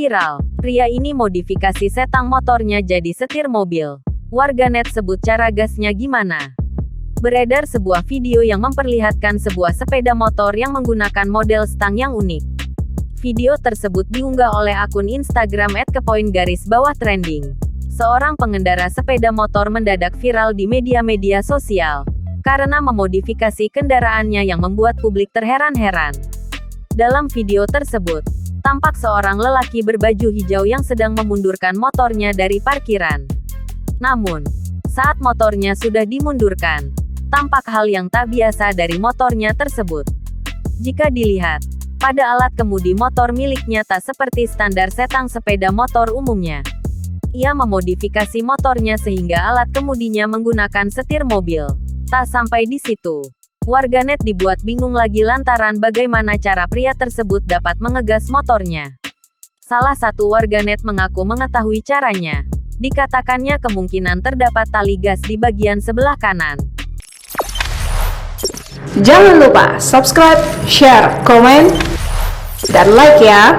Viral, pria ini modifikasi setang motornya jadi setir mobil. Warganet sebut cara gasnya gimana. Beredar sebuah video yang memperlihatkan sebuah sepeda motor yang menggunakan model stang yang unik. Video tersebut diunggah oleh akun Instagram @kepoin_trending. Seorang pengendara sepeda motor mendadak viral di media-media sosial karena memodifikasi kendaraannya yang membuat publik terheran-heran. Dalam video tersebut, tampak seorang lelaki berbaju hijau yang sedang memundurkan motornya dari parkiran. Namun, saat motornya sudah dimundurkan, tampak hal yang tak biasa dari motornya tersebut. Jika dilihat, pada alat kemudi motor miliknya tak seperti standar setang sepeda motor umumnya. Ia memodifikasi motornya sehingga alat kemudinya menggunakan setir mobil. Tak sampai di situ, warganet dibuat bingung lagi lantaran bagaimana cara pria tersebut dapat mengegas motornya. Salah satu warganet mengaku mengetahui caranya. Dikatakannya kemungkinan terdapat tali gas di bagian sebelah kanan. Jangan lupa subscribe, share, komen, dan like ya.